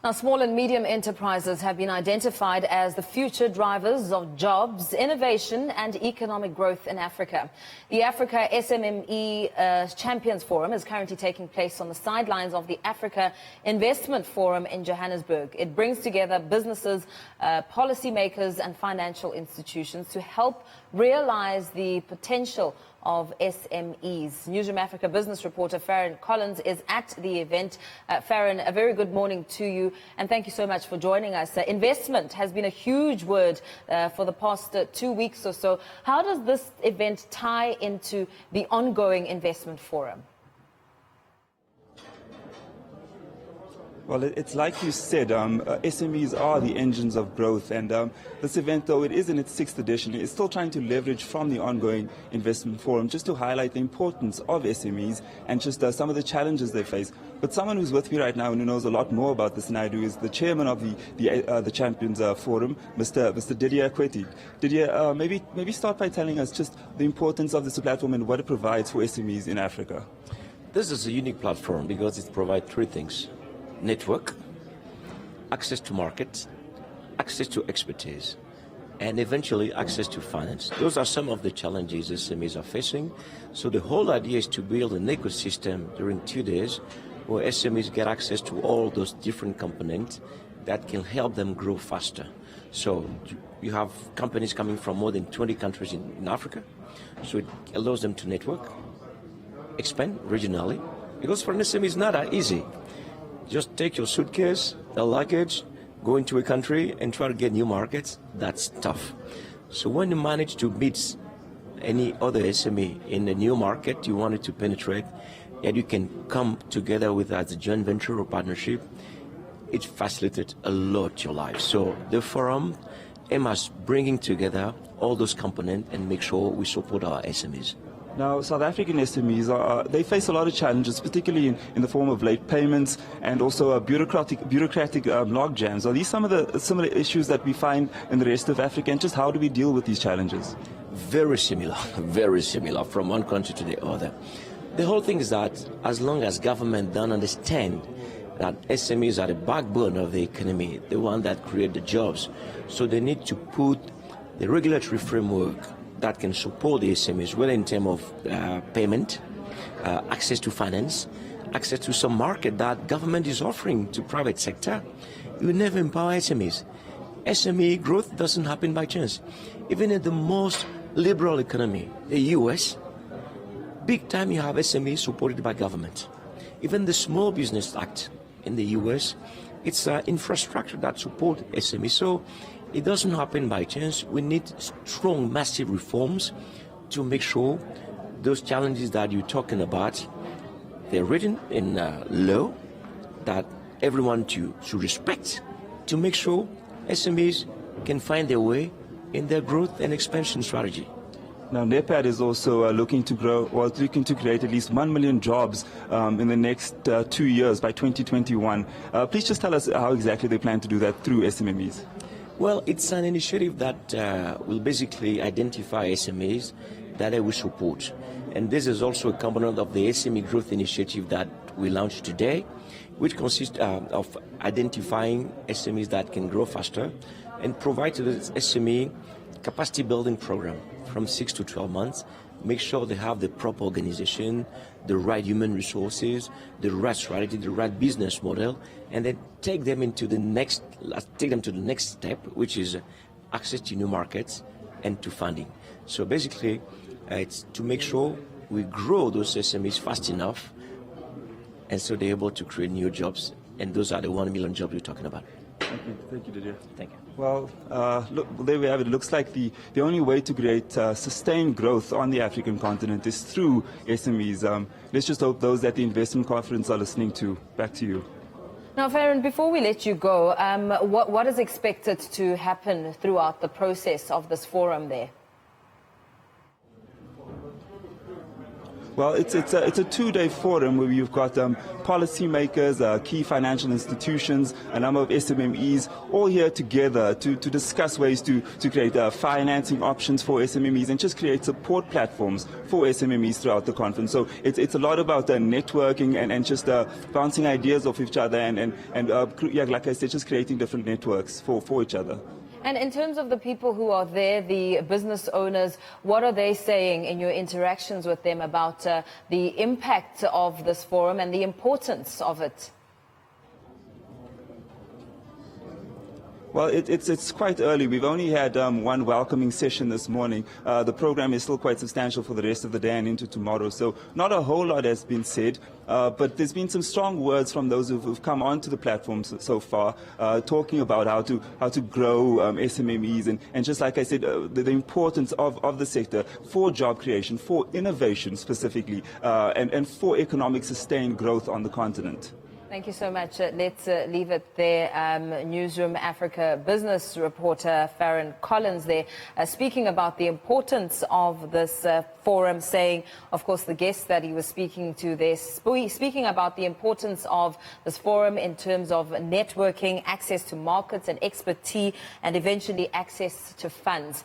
Now, small and medium enterprises have been identified as the future drivers of jobs, innovation and economic growth in Africa. The Africa SME Champions Forum is currently taking place on the sidelines of the Africa Investment Forum in Johannesburg. It brings together businesses, policymakers and financial institutions to help realize the potential of SMEs. Newzroom Afrika business reporter Farren Collins is at the event. Farren, a very good morning to you and thank you so much for joining us. Investment has been a huge word for the past 2 weeks or so. How does this event tie into the ongoing investment forum? Well, it's like you said, SMEs are the engines of growth, and this event, though it is in its 6th edition, is still trying to leverage from the ongoing investment forum just to highlight the importance of SMEs and just some of the challenges they face. But someone who's with me right now and who knows a lot more about this than I do is the chairman of the Champions Forum, Mr. Didier Kweti. Didier, maybe start by telling us just the importance of this platform and what it provides for SMEs in Africa. This is a unique platform because it provides 3 things. Network, access to markets, access to expertise, and eventually access to finance. Those are some of the challenges SMEs are facing. So the whole idea is to build an ecosystem during 2 days where SMEs get access to all those different components that can help them grow faster. So you have companies coming from more than 20 countries in Africa. So it allows them to network, expand regionally, because for an SME it's not that easy. Just take your suitcase, the luggage, go into a country and try to get new markets. That's tough. So when you manage to meet any other SME in a new market you wanted to penetrate, and you can come together with as a joint venture or partnership, it facilitates a lot your life. So the forum aims at bringing together all those components and make sure we support our SMEs. Now, South African SMEs, they face a lot of challenges, particularly in the form of late payments and also bureaucratic log jams. Are these some of the similar issues that we find in the rest of Africa, and just how do we deal with these challenges? Very similar from one country to the other. The whole thing is that as long as government don't understand that SMEs are the backbone of the economy, the one that create the jobs, so they need to put the regulatory framework that can support the SMEs, whether in terms of payment, access to finance, access to some market that government is offering to private sector. You never empower SMEs. SME growth doesn't happen by chance. Even in the most liberal economy, the US, big time you have SMEs supported by government. Even the Small Business Act in the US, it's infrastructure that support SMEs. So it doesn't happen by chance. We need strong, massive reforms to make sure those challenges that you're talking about, they're written in law that everyone should respect, to make sure SMEs can find their way in their growth and expansion strategy. Now, NEPAD is also looking to create at least 1 million jobs in the next 2 years by 2021. Please just tell us how exactly they plan to do that through SMEs. Well, it's an initiative that will basically identify SMEs that they will support. And this is also a component of the SME Growth Initiative that we launched today, which consists of identifying SMEs that can grow faster and provide to the SME capacity building program from 6 to 12 months. Make sure they have the proper organization, the right human resources, the right strategy, the right business model, and then take them to the next step, which is access to new markets and to funding. So basically, it's to make sure we grow those SMEs fast enough, and so they're able to create new jobs, and those are the 1 million jobs we're talking about. Thank you, Didier. Thank you. Well, look, there we have it. It looks like the only way to create sustained growth on the African continent is through SMEs. Let's just hope those at the investment conference are listening to. Back to you. Now, Farren, before we let you go, what is expected to happen throughout the process of this forum there? Well, it's a two-day forum where you've got policymakers, key financial institutions, a number of SMEs, all here together to discuss ways to create financing options for SMEs and just create support platforms for SMEs throughout the conference. So it's a lot about networking and just bouncing ideas off each other and like I said, just creating different networks for each other. And in terms of the people who are there, the business owners, what are they saying in your interactions with them about the impact of this forum and the importance of it? Well, it's quite early. We've only had one welcoming session this morning. The program is still quite substantial for the rest of the day and into tomorrow, so not a whole lot has been said. But there's been some strong words from those who've come onto the platform so far, talking about how to grow SMEs and just like I said, the importance of the sector for job creation, for innovation specifically, and for economic sustained growth on the continent. Thank you so much. Let's leave it there. Newzroom Afrika business reporter Farren Collins there speaking about the importance of this forum, saying, of course, the guests that he was speaking to there, speaking about the importance of this forum in terms of networking, access to markets and expertise, and eventually access to funds.